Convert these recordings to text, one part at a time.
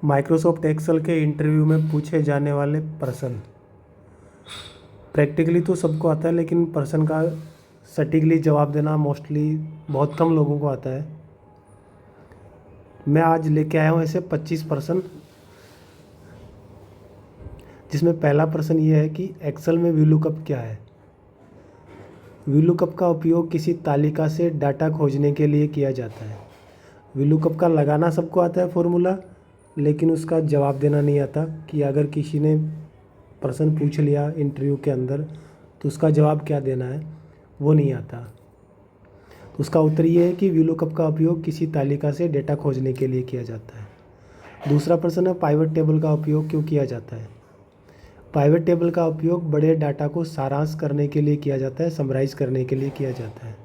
Microsoft Excel के interview में पूछे जाने वाले प्रश्न। प्रैक्टिकली तो सबको आता है, लेकिन प्रश्न का सटीकली जवाब देना मोस्टली बहुत कम लोगों को आता है। मैं आज लेके आया हूँ ऐसे 25 प्रश्न, जिसमें पहला प्रश्न ये है कि एक्सेल में वीलुकअप क्या है। वीलुकअप का उपयोग किसी तालिका से डाटा खोजने के लिए किया जाता है। वीलुकअप का लगाना सबको आता है फॉर्मूला, लेकिन उसका जवाब देना नहीं आता कि अगर किसी ने प्रश्न पूछ लिया इंटरव्यू के अंदर तो उसका जवाब क्या देना है वो नहीं आता। तो उसका उत्तर ये है कि वीलुकअप का उपयोग किसी तालिका से डेटा खोजने के लिए किया जाता है। दूसरा प्रश्न है पाइवट टेबल का उपयोग क्यों किया जाता है। पाइवट टेबल का उपयोग बड़े डाटा को सारांश करने के लिए किया जाता है, समराइज़ करने के लिए किया जाता है।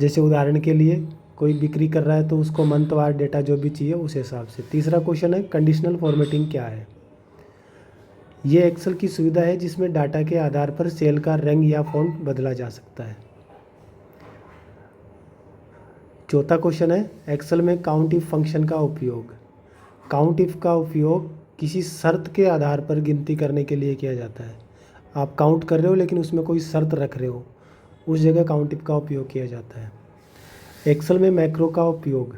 जैसे उदाहरण के लिए कोई बिक्री कर रहा है तो उसको मंथवार डेटा जो भी चाहिए उस हिसाब से। तीसरा क्वेश्चन है कंडीशनल फॉर्मेटिंग क्या है। ये एक्सेल की सुविधा है जिसमें डाटा के आधार पर सेल का रंग या फॉन्ट बदला जा सकता है। चौथा क्वेश्चन है एक्सेल में काउंट इफ फंक्शन का उपयोग। काउंट इफ का उपयोग किसी शर्त के आधार पर गिनती करने के लिए किया जाता है। आप काउंट कर रहे हो लेकिन उसमें कोई शर्त रख रहे हो, उस जगह काउंट इफ का उपयोग किया जाता है। एक्सेल में मैक्रो का उपयोग।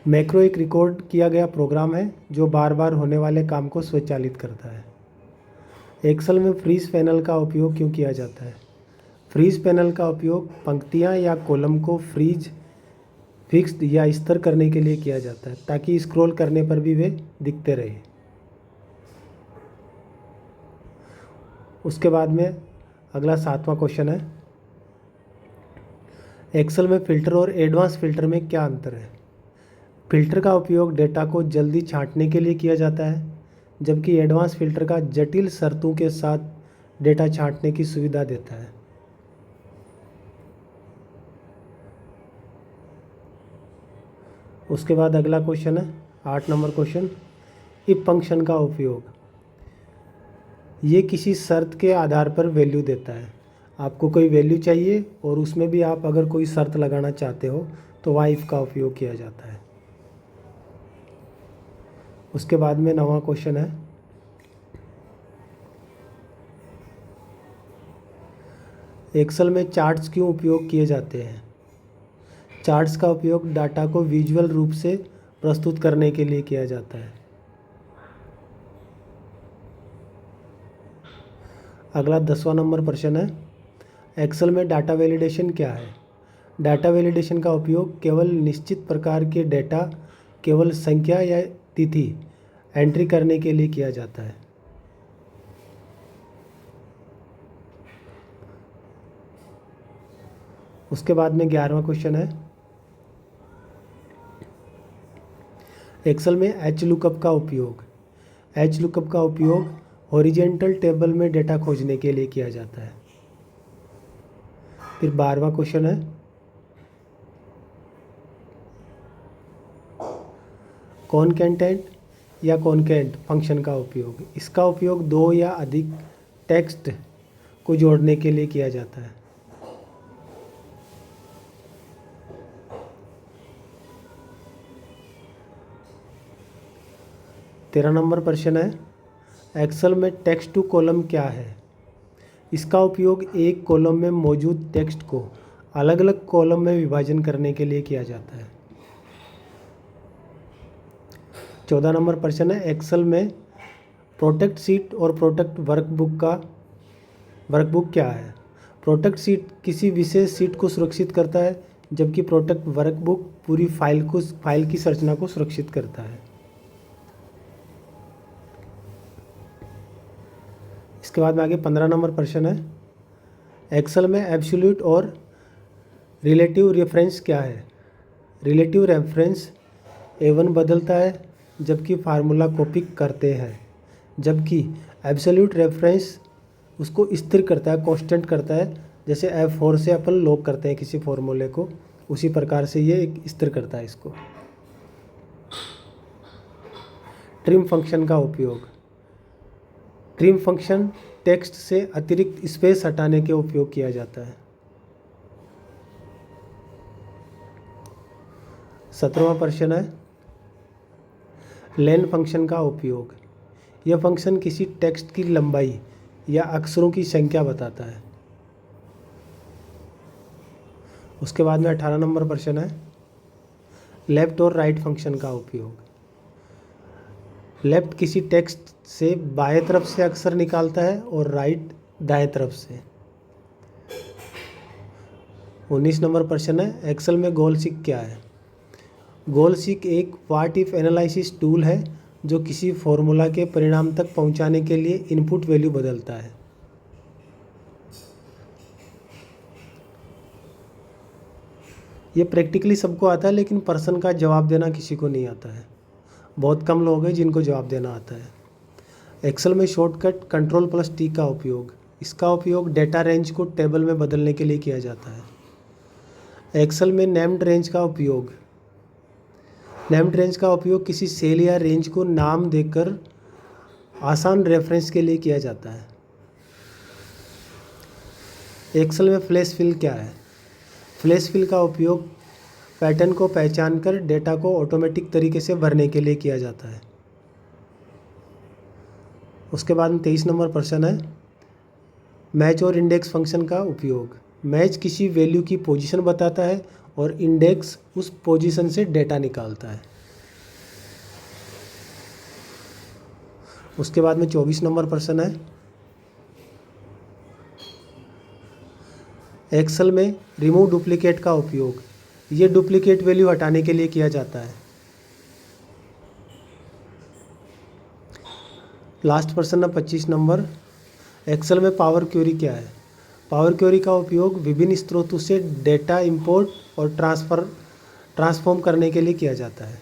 मैक्रो एक रिकॉर्ड किया गया प्रोग्राम है जो बार बार होने वाले काम को स्वचालित करता है। एक्सेल में फ्रीज पैनल का उपयोग क्यों किया जाता है। फ्रीज पैनल का उपयोग पंक्तियां या कॉलम को फिक्स्ड या स्थिर करने के लिए किया जाता है ताकि स्क्रॉल करने पर भी वे दिखते रहे। उसके बाद में अगला 7वां क्वेश्चन है एक्सेल में फ़िल्टर और एडवांस फ़िल्टर में क्या अंतर है। फ़िल्टर का उपयोग डेटा को जल्दी छांटने के लिए किया जाता है, जबकि एडवांस फ़िल्टर का जटिल शर्तों के साथ डेटा छांटने की सुविधा देता है। उसके बाद अगला क्वेश्चन है 8 नंबर क्वेश्चन, इफ फंक्शन का उपयोग। ये किसी शर्त के आधार पर वैल्यू देता है। आपको कोई वैल्यू चाहिए और उसमें भी आप अगर कोई शर्त लगाना चाहते हो तो वहाँ इफ का उपयोग किया जाता है। उसके बाद में 9वां क्वेश्चन है एक्सेल में चार्ट्स क्यों उपयोग किए जाते हैं। चार्ट्स का उपयोग डाटा को विजुअल रूप से प्रस्तुत करने के लिए किया जाता है। अगला 10वां नंबर प्रश्न है एक्सेल में डाटा वैलिडेशन क्या है। डाटा वैलिडेशन का उपयोग केवल निश्चित प्रकार के डेटा, केवल संख्या या तिथि एंट्री करने के लिए किया जाता है। उसके बाद में 11वां क्वेश्चन है एक्सेल में एच लुकअप का उपयोग। एच लुकअप का उपयोग हॉरिजेंटल टेबल में डेटा खोजने के लिए किया जाता है। फिर 12वां क्वेश्चन है कॉनकैटेनेट या कॉनकैट फंक्शन का उपयोग। इसका उपयोग दो या अधिक टेक्स्ट को जोड़ने के लिए किया जाता है। तेरह नंबर प्रश्न है एक्सेल में टेक्स्ट टू कॉलम क्या है। इसका उपयोग एक कॉलम में मौजूद टेक्स्ट को अलग अलग कॉलम में विभाजन करने के लिए किया जाता है। 14 नंबर प्रश्न है एक्सेल में प्रोटेक्ट सीट और प्रोटेक्ट वर्कबुक क्या है। प्रोटेक्ट सीट किसी विशेष सीट को सुरक्षित करता है, जबकि प्रोटेक्ट वर्कबुक पूरी फाइल की संरचना को सुरक्षित करता है। इसके बाद में आगे 15 नंबर प्रश्न है एक्सेल में एब्सोल्यूट और रिलेटिव रेफरेंस क्या है। रिलेटिव रेफरेंस A1 बदलता है जबकि फार्मूला कॉपी करते हैं, जबकि एब्सोल्यूट रेफरेंस उसको स्थिर करता है, कांस्टेंट करता है। जैसे F4 से अपन लॉक करते हैं किसी फार्मूले को, उसी प्रकार से ये एक स्थिर करता है इसको। ट्रिम फंक्शन का उपयोग। ट्रिम फंक्शन टेक्स्ट से अतिरिक्त स्पेस हटाने के उपयोग किया जाता है। 17वां प्रश्न है लेन फंक्शन का उपयोग, यह फंक्शन किसी टेक्स्ट की लंबाई या अक्षरों की संख्या बताता है। उसके बाद में 18 नंबर प्रश्न है, लेफ्ट और राइट फंक्शन का उपयोग। लेफ्ट किसी टेक्स्ट से बाएं तरफ से अक्षर निकालता है और राइट दाएं तरफ से। 19 नंबर प्रश्न है, एक्सेल में गोल सीक क्या है? गोल सीक एक व्हाट इफ एनालिसिस टूल है जो किसी फॉर्मूला के परिणाम तक पहुंचाने के लिए इनपुट वैल्यू बदलता है। ये प्रैक्टिकली सबको आता है, लेकिन प्रश्न का जवाब देना किसी को नहीं आता है। बहुत कम लोग हैं जिनको जवाब देना आता है। एक्सेल में शॉर्टकट Ctrl+T का उपयोग, इसका उपयोग डेटा रेंज को टेबल में बदलने के लिए किया जाता है। एक्सेल में नेम्ड रेंज का उपयोग, नेम्ड रेंज का उपयोग किसी सेल या रेंज को नाम देकर आसान रेफरेंस के लिए किया जाता है। एक्सेल में फ्लैश फिल क्या है? फ्लैश फिल का उपयोग पैटर्न को पहचान कर डेटा को ऑटोमेटिक तरीके से भरने के लिए किया जाता है। उसके बाद में 23 नंबर प्रश्न है, मैच और इंडेक्स फंक्शन का उपयोग। मैच किसी वैल्यू की पोजीशन बताता है और इंडेक्स उस पोजीशन से डेटा निकालता है। उसके बाद में 24 नंबर प्रश्न है, एक्सेल में रिमूव डुप्लीकेट का उपयोग, ये डुप्लीकेट वैल्यू हटाने के लिए किया जाता है। लास्ट प्रश्न है 25 नंबर, एक्सेल में पावर क्वेरी क्या है? पावर क्वेरी का उपयोग विभिन्न स्रोतों से डेटा इंपोर्ट और ट्रांसफॉर्म करने के लिए किया जाता है।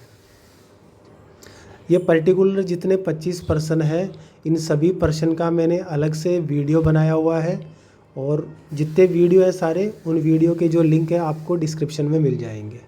ये पर्टिकुलर जितने 25 प्रश्न हैं, इन सभी प्रश्न का मैंने अलग से वीडियो बनाया हुआ है, और जितने वीडियो है सारे, उन वीडियो के जो लिंक है आपको डिस्क्रिप्शन में मिल जाएंगे।